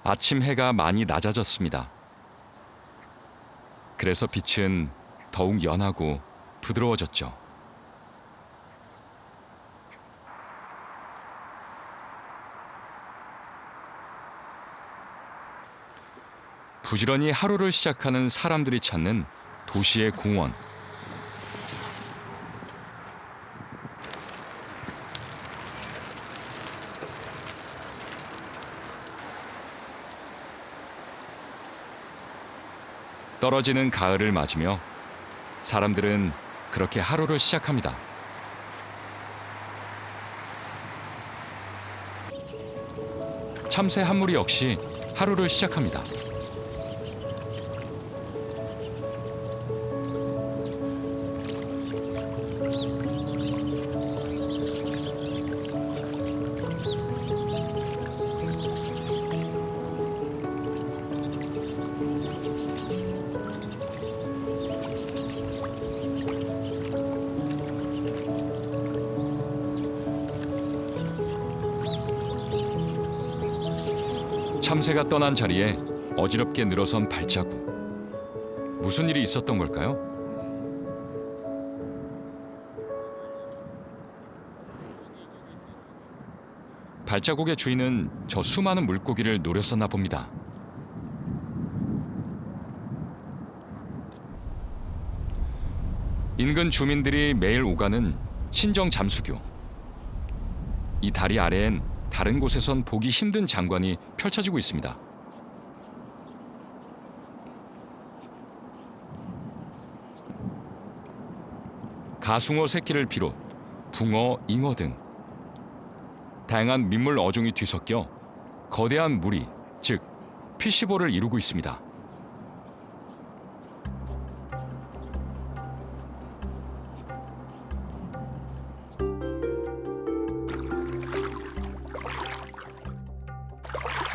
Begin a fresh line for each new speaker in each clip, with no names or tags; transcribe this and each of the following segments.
아침 해가 많이 낮아졌습니다. 그래서 빛은 더욱 연하고 부드러워졌죠. 부지런히 하루를 시작하는 사람들이 찾는 도시의 공원. 떨어지는 가을을 맞으며 사람들은 그렇게 하루를 시작합니다. 참새 한 무리 역시 하루를 시작합니다. 참새가 떠난 자리에 어지럽게 늘어선 발자국. 무슨 일이 있었던 걸까요? 발자국의 주인은 저 수많은 물고기를 노렸었나 봅니다. 인근 주민들이 매일 오가는 신정 잠수교. 이 다리 아래엔 다른 곳에선 보기 힘든 장관이 펼쳐지고 있습니다. 가숭어 새끼를 비롯 붕어, 잉어 등 다양한 민물 어종이 뒤섞여 거대한 무리, 즉 피시볼을 이루고 있습니다.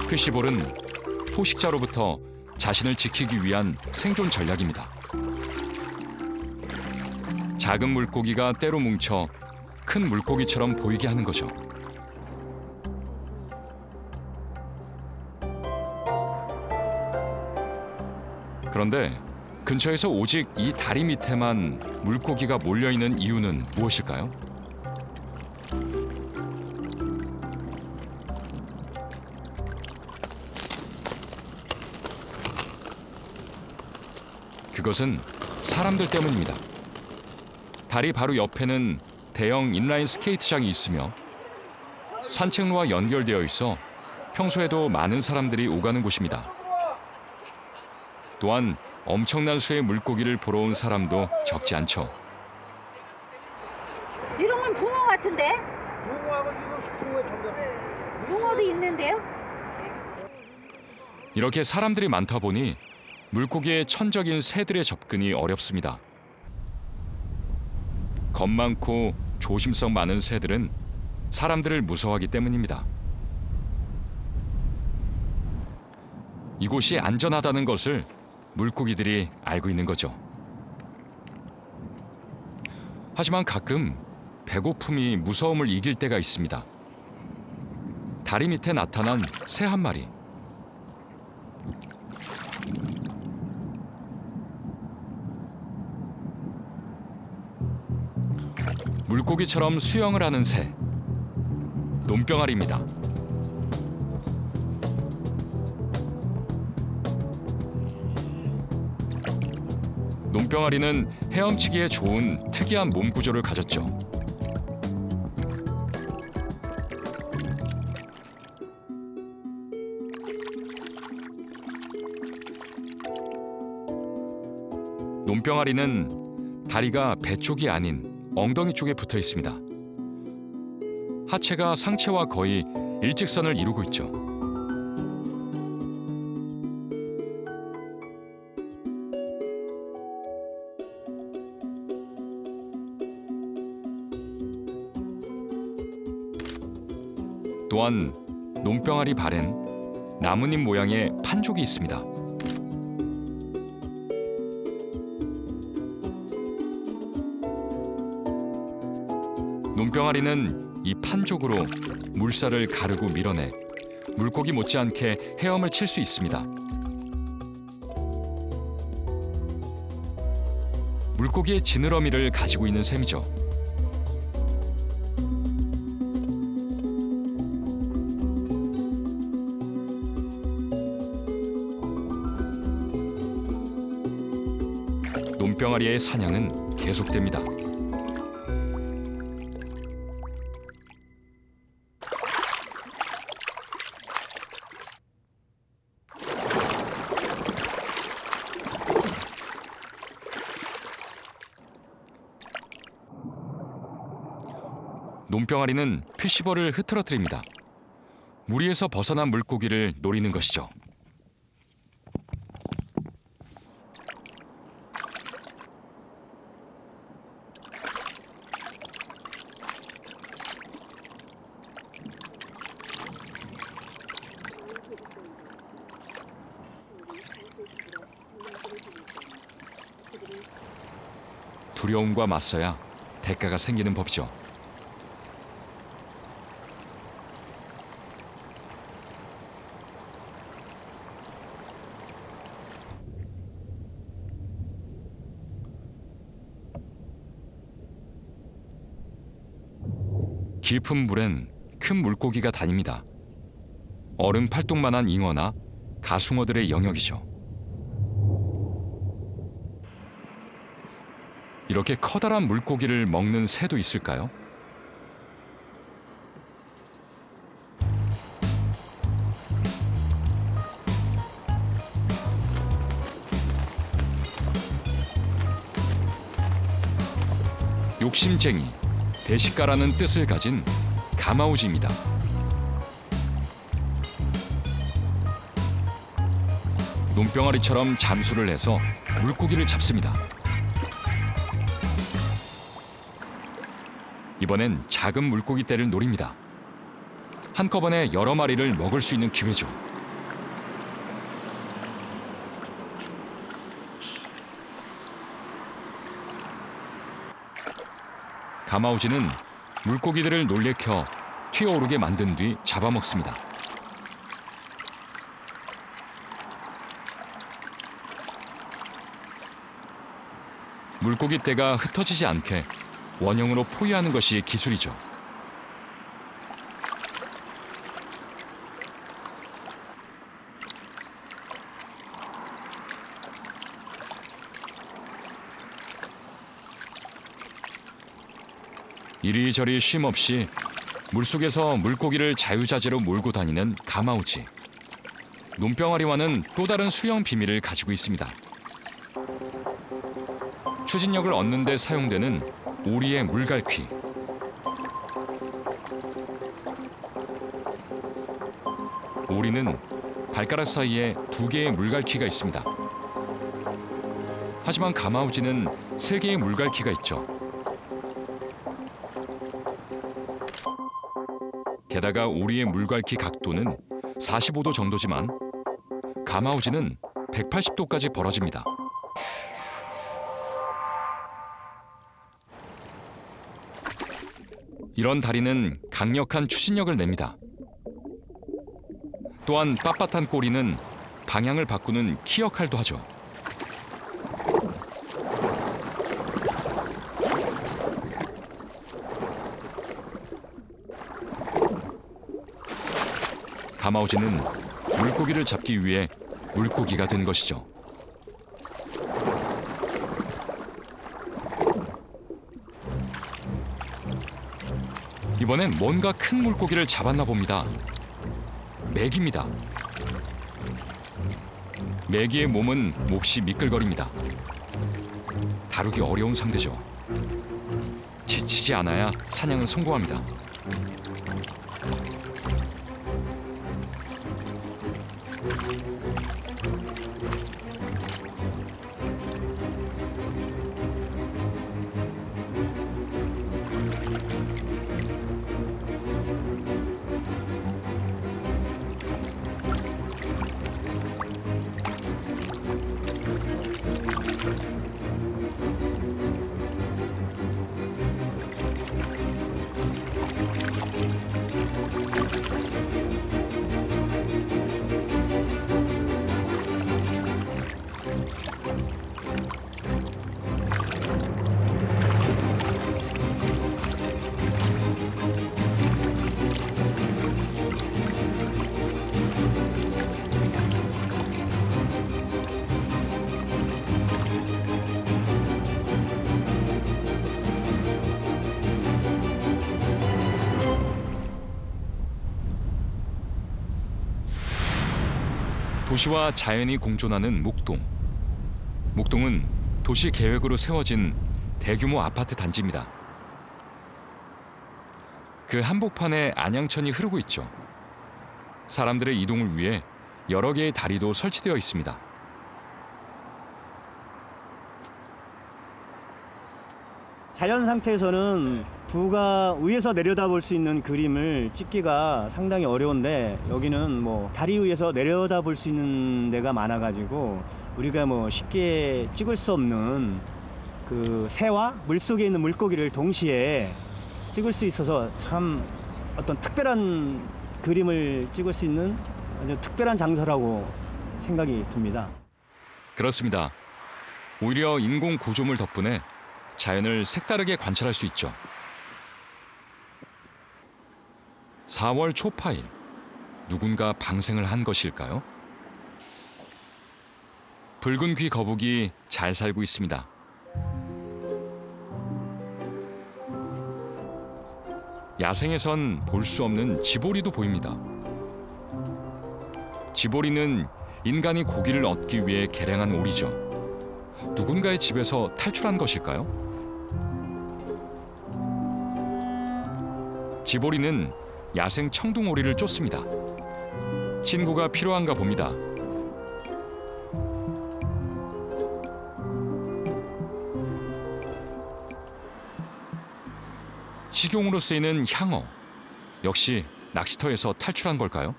피시볼은 포식자로부터 자신을 지키기 위한 생존 전략입니다. 작은 물고기가 때로 뭉쳐 큰 물고기처럼 보이게 하는 거죠. 그런데 근처에서 오직 이 다리 밑에만 물고기가 몰려있는 이유는 무엇일까요? 그것은 사람들 때문입니다. 다리 바로 옆에는 대형 인라인 스케이트장이 있으며 산책로와 연결되어 있어 평소에도 많은 사람들이 오가는 곳입니다. 또한 엄청난 수의 물고기를 보러 온 사람도 적지 않죠.
이런 건 붕어 같은데?
붕어하고 이거 붕어 전부.
붕어도 있는데요?
이렇게 사람들이 많다 보니 물고기의 천적인 새들의 접근이 어렵습니다. 겁 많고 조심성 많은 새들은 사람들을 무서워하기 때문입니다. 이곳이 안전하다는 것을 물고기들이 알고 있는 거죠. 하지만 가끔 배고픔이 무서움을 이길 때가 있습니다. 다리 밑에 나타난 새 한 마리. 물고기처럼 수영을 하는 새, 논병아리입니다. 논병아리는 헤엄치기에 좋은 특이한 몸 구조를 가졌죠. 논병아리는 다리가 배 쪽이 아닌 엉덩이 쪽에 붙어 있습니다. 하체가 상체와 거의 일직선을 이루고 있죠. 또한 논병아리 발엔 나뭇잎 모양의 판족이 있습니다. 논병아리는 이 판족으로 물살을 가르고 밀어내 물고기 못지않게 헤엄을 칠 수 있습니다. 물고기의 지느러미를 가지고 있는 셈이죠. 논병아리의 사냥은 계속됩니다. 논병아리는 피쉬볼을 흐트러뜨립니다. 무리에서 벗어난 물고기를 노리는 것이죠. 두려움과 맞서야 대가가 생기는 법이죠. 깊은 물엔 큰 물고기가 다닙니다. 얼음 팔뚝만한 잉어나 가숭어들의 영역이죠. 이렇게 커다란 물고기를 먹는 새도 있을까요? 욕심쟁이, 대식가라는 뜻을 가진 가마우지입니다. 논병아리처럼 잠수를 해서 물고기를 잡습니다. 이번엔 작은 물고기 떼를 노립니다. 한꺼번에 여러 마리를 먹을 수 있는 기회죠. 가마우지는 물고기들을 놀래켜 튀어오르게 만든 뒤 잡아먹습니다. 물고기 떼가 흩어지지 않게 원형으로 포위하는 것이 기술이죠. 이리저리 쉼 없이 물속에서 물고기를 자유자재로 몰고 다니는 가마우지. 논병아리와는 또 다른 수영 비밀을 가지고 있습니다. 추진력을 얻는 데 사용되는 오리의 물갈퀴. 오리는 발가락 사이에 2개의 물갈퀴가 있습니다. 하지만 가마우지는 3개의 물갈퀴가 있죠. 게다가 오리의 물갈퀴 각도는 45도 정도지만 가마우지는 180도까지 벌어집니다. 이런 다리는 강력한 추진력을 냅니다. 또한 빳빳한 꼬리는 방향을 바꾸는 키 역할도 하죠. 가마우지는 물고기를 잡기 위해 물고기가 된 것이죠. 이번엔 뭔가 큰 물고기를 잡았나 봅니다. 메기입니다. 메기의 몸은 몹시 미끌거립니다. 다루기 어려운 상대죠. 지치지 않아야 사냥은 성공합니다. 도시와 자연이 공존하는 목동. 목동은 도시 계획으로 세워진 대규모 아파트 단지입니다. 그 한복판에 안양천이 흐르고 있죠. 사람들의 이동을 위해 여러 개의 다리도 설치되어 있습니다.
자연 상태에서는 부가 위에서 내려다볼 수 있는 그림을 찍기가 상당히 어려운데, 여기는 뭐 다리 위에서 내려다볼 수 있는 데가 많아가지고 우리가 뭐 쉽게 찍을 수 없는 그 새와 물속에 있는 물고기를 동시에 찍을 수 있어서 참 어떤 특별한 그림을 찍을 수 있는 아주 특별한 장소라고 생각이 듭니다.
그렇습니다. 오히려 인공 구조물 덕분에 자연을 색다르게 관찰할 수 있죠. 4월 초파일, 누군가 방생을 한 것일까요? 붉은 귀 거북이 잘 살고 있습니다. 야생에선 볼 수 없는 지보리도 보입니다. 지보리는 인간이 고기를 얻기 위해 개량한 오리죠. 누군가의 집에서 탈출한 것일까요? 지보리는 야생 청둥오리를 쫓습니다. 친구가 필요한가 봅니다. 식용으로 쓰이는 향어, 역시 낚시터에서 탈출한 걸까요?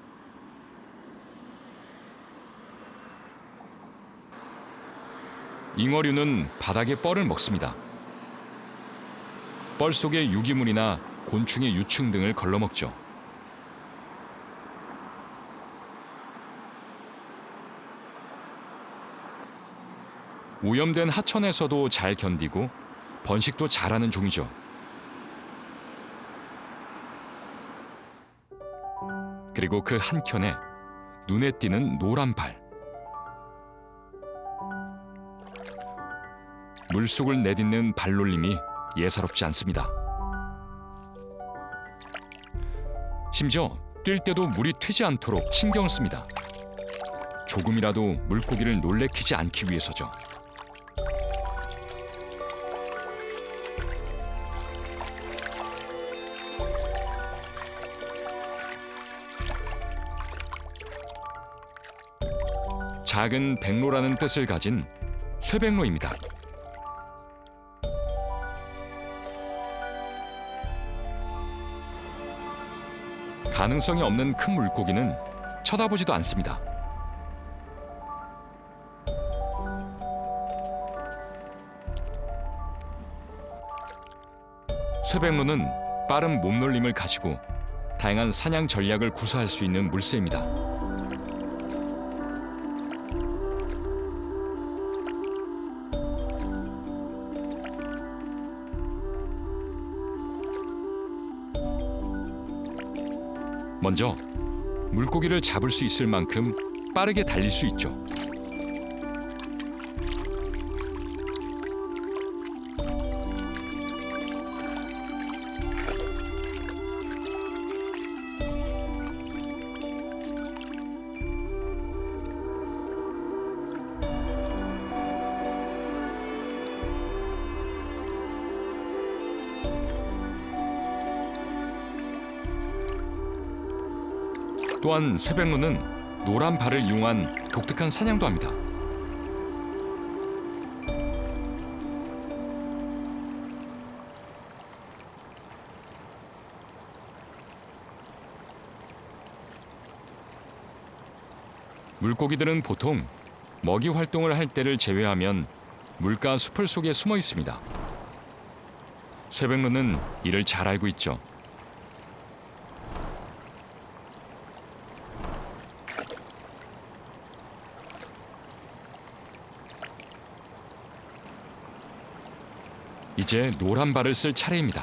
잉어류는 바닥의 뻘을 먹습니다. 뻘 속의 유기물이나 곤충의 유충 등을 걸러먹죠. 오염된 하천에서도 잘 견디고 번식도 잘하는 종이죠. 그리고 그 한켠에 눈에 띄는 노란 발. 물속을 내딛는 발놀림이 예사롭지 않습니다. 심지어 뛸 때도 물이 튀지 않도록 신경을 씁니다. 조금이라도 물고기를 놀래키지 않기 위해서죠. 작은 백로라는 뜻을 가진 쇠백로입니다. 가능성이 없는 큰 물고기는 쳐다보지도 않습니다. 쇠백로는 빠른 몸놀림을 가지고 다양한 사냥 전략을 구사할 수 있는 물새입니다. 먼저 물고기를 잡을 수 있을 만큼 빠르게 달릴 수 있죠. 또한 쇠백로는 노란 발을 이용한 독특한 사냥도 합니다. 물고기들은 보통 먹이 활동을 할 때를 제외하면 물가 수풀 속에 숨어 있습니다. 쇠백로는 이를 잘 알고 있죠. 이제 노란 발을 쓸 차례입니다.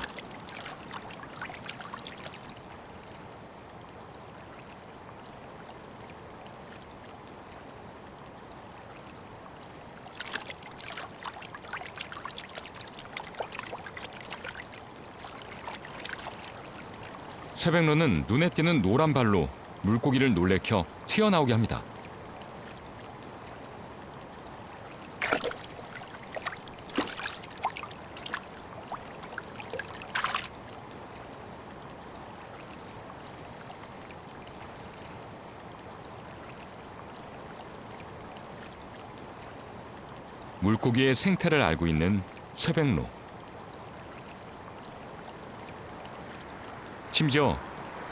쇠백로는 눈에 띄는 노란 발로 물고기를 놀래켜 튀어나오게 합니다. 물고기의 생태를 알고 있는 쇠백로. 심지어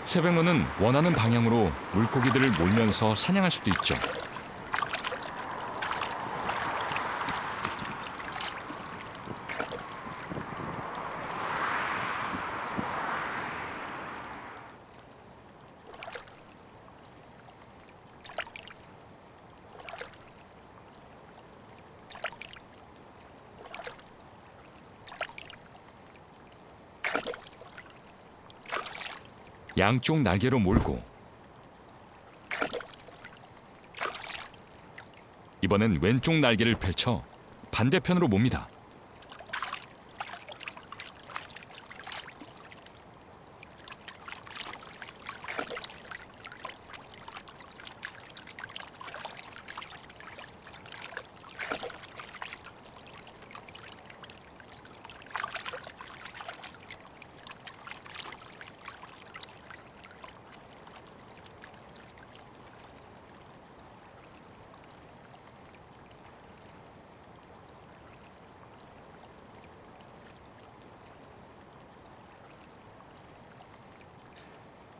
쇠백로는 원하는 방향으로 물고기들을 몰면서 사냥할 수도 있죠. 양쪽 날개로 몰고 이번엔 왼쪽 날개를 펼쳐 반대편으로 몹니다.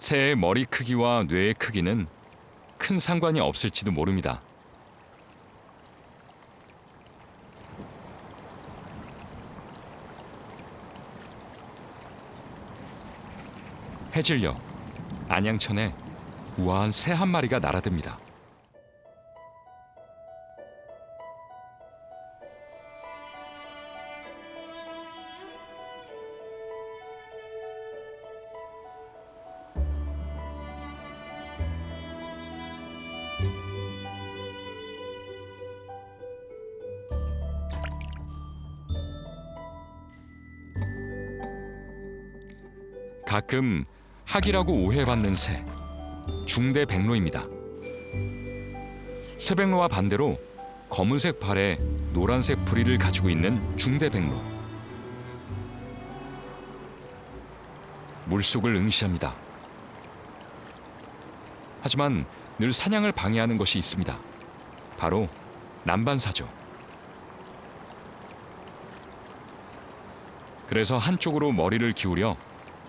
새의 머리 크기와 뇌의 크기는 큰 상관이 없을지도 모릅니다. 해질녘 안양천에 우아한 새 한 마리가 날아듭니다. 가끔 학이라고 오해받는 새, 중대백로입니다. 쇠백로와 반대로 검은색 발에 노란색 부리를 가지고 있는 중대백로. 물속을 응시합니다. 하지만 늘 사냥을 방해하는 것이 있습니다. 바로 남반사죠. 그래서 한쪽으로 머리를 기울여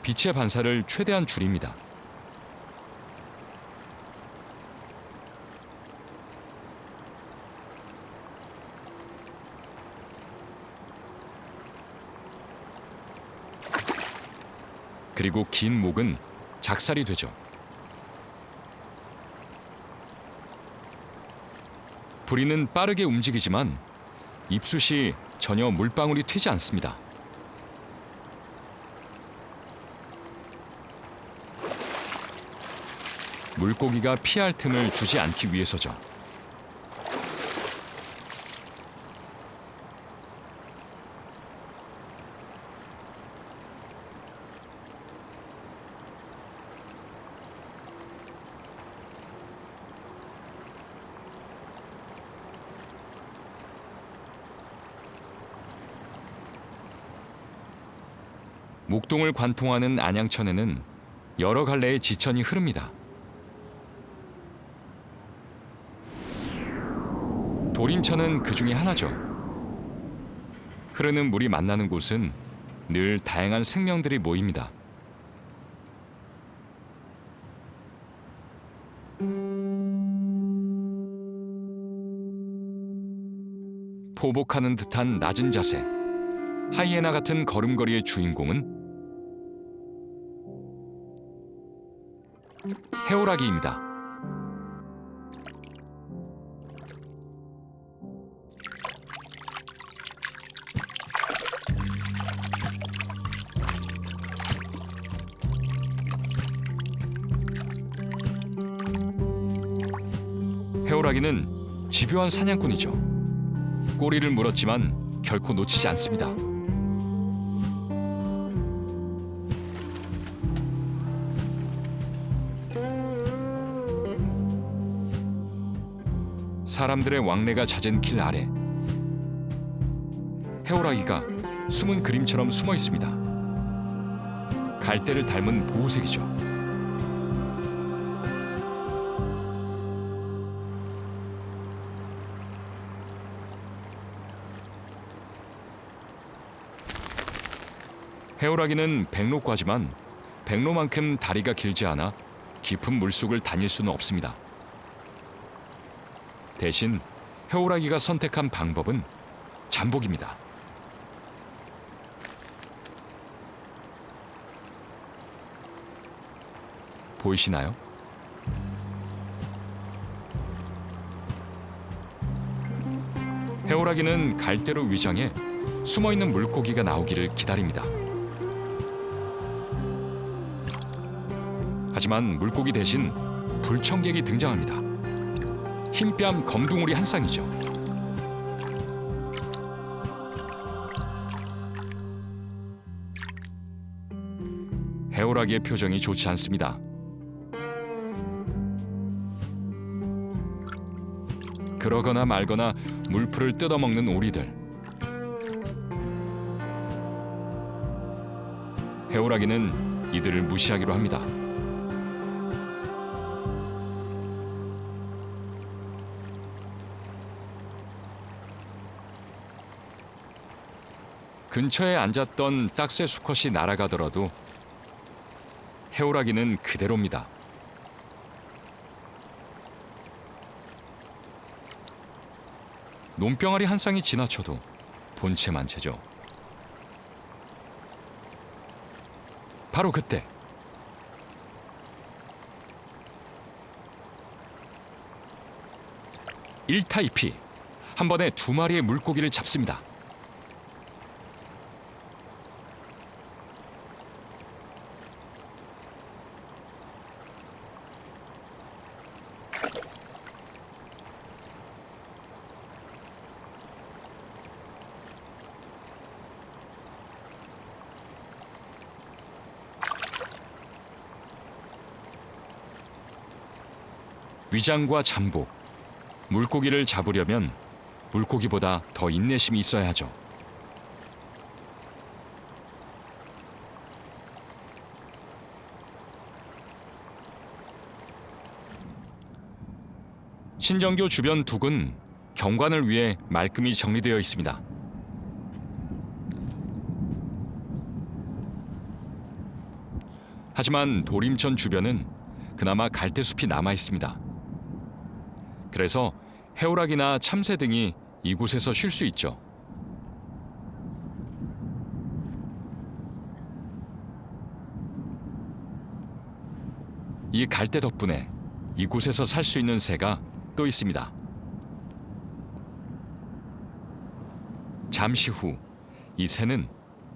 빛의 반사를 최대한 줄입니다. 그리고 긴 목은 작살이 되죠. 부리는 빠르게 움직이지만 입숫이 전혀 물방울이 튀지 않습니다. 물고기가 피할 틈을 주지 않기 위해서죠. 목동을 관통하는 안양천에는 여러 갈래의 지천이 흐릅니다. 도림천은 그 중에 하나죠. 흐르는 물이 만나는 곳은 늘 다양한 생명들이 모입니다. 포복하는 듯한 낮은 자세, 하이에나 같은 걸음걸이의 주인공은 해오라기입니다. 해오라기는 집요한 사냥꾼이죠. 꼬리를 물었지만 결코 놓치지 않습니다. 사람들의 왕래가 잦은 길 아래 해오라기가 숨은 그림처럼 숨어 있습니다. 갈대를 닮은 보호색이죠. 해오라기는 백로과지만 백로만큼 다리가 길지 않아 깊은 물속을 다닐 수는 없습니다. 대신 해오라기가 선택한 방법은 잠복입니다. 보이시나요? 해오라기는 갈대로 위장해 숨어있는 물고기가 나오기를 기다립니다. 하지만 물고기 대신 불청객이 등장합니다. 흰뺨 검둥오리 한 쌍이죠. 해오라기의 표정이 좋지 않습니다. 그러거나 말거나 물풀을 뜯어먹는 오리들. 해오라기는 이들을 무시하기로 합니다. 근처에 앉았던 딱새 수컷이 날아가더라도 해오라기는 그대로입니다. 논병아리 한 쌍이 지나쳐도 본체만 채죠. 바로 그때 일타이피 한 번에 두 마리의 물고기를 잡습니다. 위장과 잠복, 물고기를 잡으려면 물고기보다 더 인내심이 있어야 하죠. 신정교 주변 둑은 경관을 위해 말끔히 정리되어 있습니다. 하지만 도림천 주변은 그나마 갈대숲이 남아 있습니다. 그래서 해오라기나 참새 등이 이곳에서 쉴 수 있죠. 이 갈대 덕분에 이곳에서 살 수 있는 새가 또 있습니다. 잠시 후 이 새는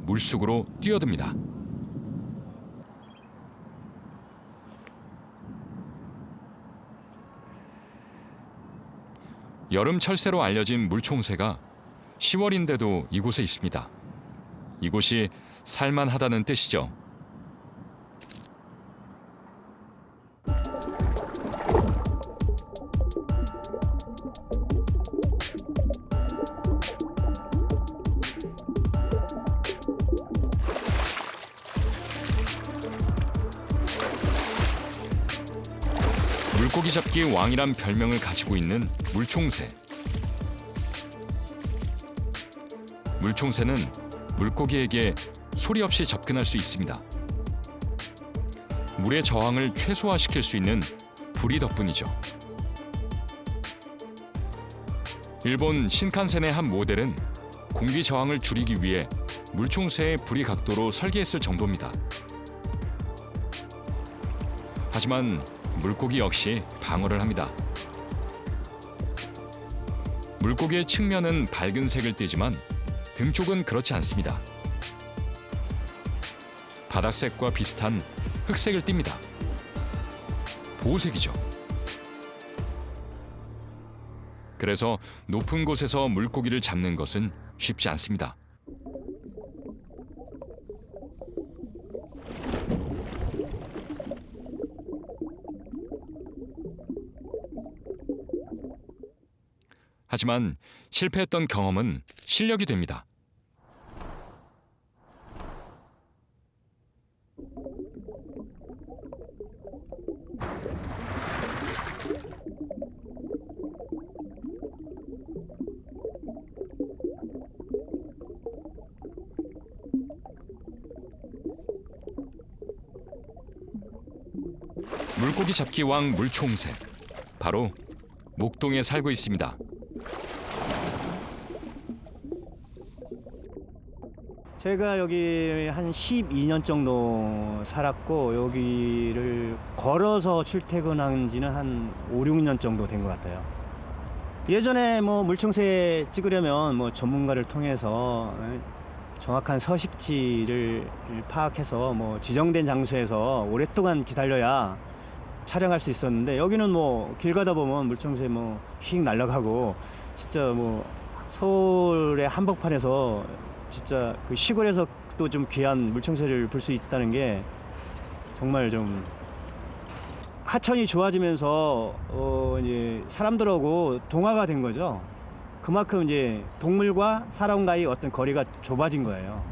물속으로 뛰어듭니다. 여름 철새로 알려진 물총새가 10월인데도 이곳에 있습니다. 이곳이 살만하다는 뜻이죠. 물고기 잡기 왕이란 별명을 가지고 있는 물총새. 물총새는 물고기에게 소리 없이 접근할 수 있습니다. 물의 저항을 최소화시킬 수 있는 부리 덕분이죠. 일본 신칸센의 한 모델은 공기 저항을 줄이기 위해 물총새의 부리 각도로 설계했을 정도입니다. 하지만 물고기 역시 방어를 합니다. 물고기의 측면은 밝은 색을 띠지만 등 쪽은 그렇지 않습니다. 바닥색과 비슷한 흑색을 띱니다. 보호색이죠. 그래서 높은 곳에서 물고기를 잡는 것은 쉽지 않습니다. 하지만 실패했던 경험은 실력이 됩니다. 물고기 잡기 왕 물총새, 바로 목동에 살고 있습니다.
제가 여기 한 12년 정도 살았고 여기를 걸어서 출퇴근한 지는 한 5, 6년 정도 된 것 같아요. 예전에 뭐 물총새 찍으려면 뭐 전문가를 통해서 정확한 서식지를 파악해서 뭐 지정된 장소에서 오랫동안 기다려야 촬영할 수 있었는데 여기는 뭐 길 가다 보면 물총새 뭐 휙 날아가고 진짜 뭐 서울의 한복판에서 진짜 그 시골에서 또 좀 귀한 물총새를 볼 수 있다는 게 정말 좀 하천이 좋아지면서 이제 사람들하고 동화가 된 거죠. 그만큼 이제 동물과 사람과의 어떤 거리가 좁아진 거예요.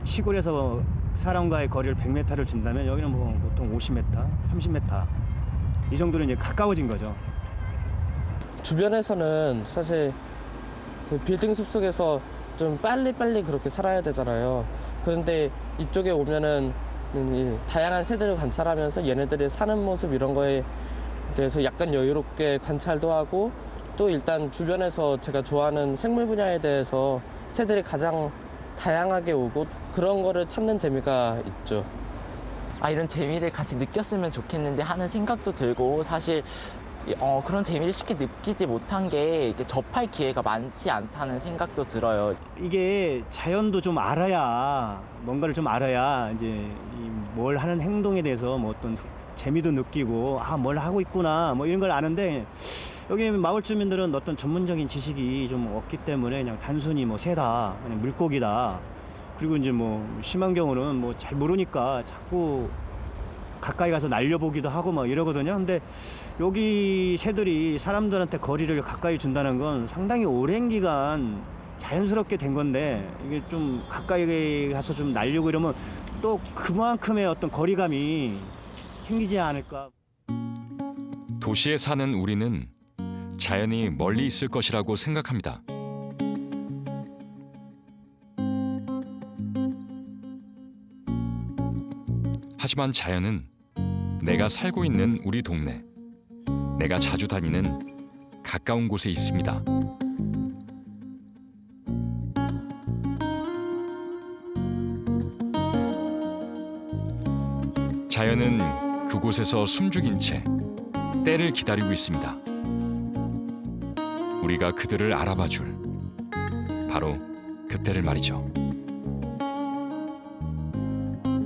시골에서 사람과의 거리를 100m를 준다면 여기는 뭐 보통 50m, 30m 이 정도로 이제 가까워진 거죠.
주변에서는 사실 그 빌딩 숲속에서 좀 빨리빨리 그렇게 살아야 되잖아요. 그런데 이쪽에 오면은 이 다양한 새들을 관찰하면서 얘네들이 사는 모습 이런 거에 대해서 약간 여유롭게 관찰도 하고 또 일단 주변에서 제가 좋아하는 생물 분야에 대해서 새들이 가장 다양하게 오고 그런 거를 찾는 재미가 있죠.
이런 재미를 같이 느꼈으면 좋겠는데 하는 생각도 들고 사실 그런 재미를 쉽게 느끼지 못한 게 이제 접할 기회가 많지 않다는 생각도 들어요.
이게 자연도 좀 알아야 뭔가를 좀 알아야 이제 뭘 하는 행동에 대해서 뭐 어떤 재미도 느끼고 뭘 하고 있구나 뭐 이런 걸 아는데 여기 마을 주민들은 어떤 전문적인 지식이 좀 없기 때문에 그냥 단순히 뭐 새다, 그냥 물고기다. 그리고 이제 뭐 심한 경우는 뭐 잘 모르니까 자꾸 가까이 가서 날려보기도 하고 막 이러거든요. 근데 여기 새들이 사람들한테 거리를 가까이 준다는 건 상당히 오랜 기간 자연스럽게 된 건데 이게 좀 가까이 가서 좀 날리고 이러면 또 그만큼의 어떤 거리감이 생기지 않을까.
도시에 사는 우리는 자연이 멀리 있을 것이라고 생각합니다. 하지만 자연은 내가 살고 있는 우리 동네, 내가 자주 다니는 가까운 곳에 있습니다. 자연은 그곳에서 숨죽인 채 때를 기다리고 있습니다. 우리가 그들을 알아봐 줄 바로 그때를 말이죠.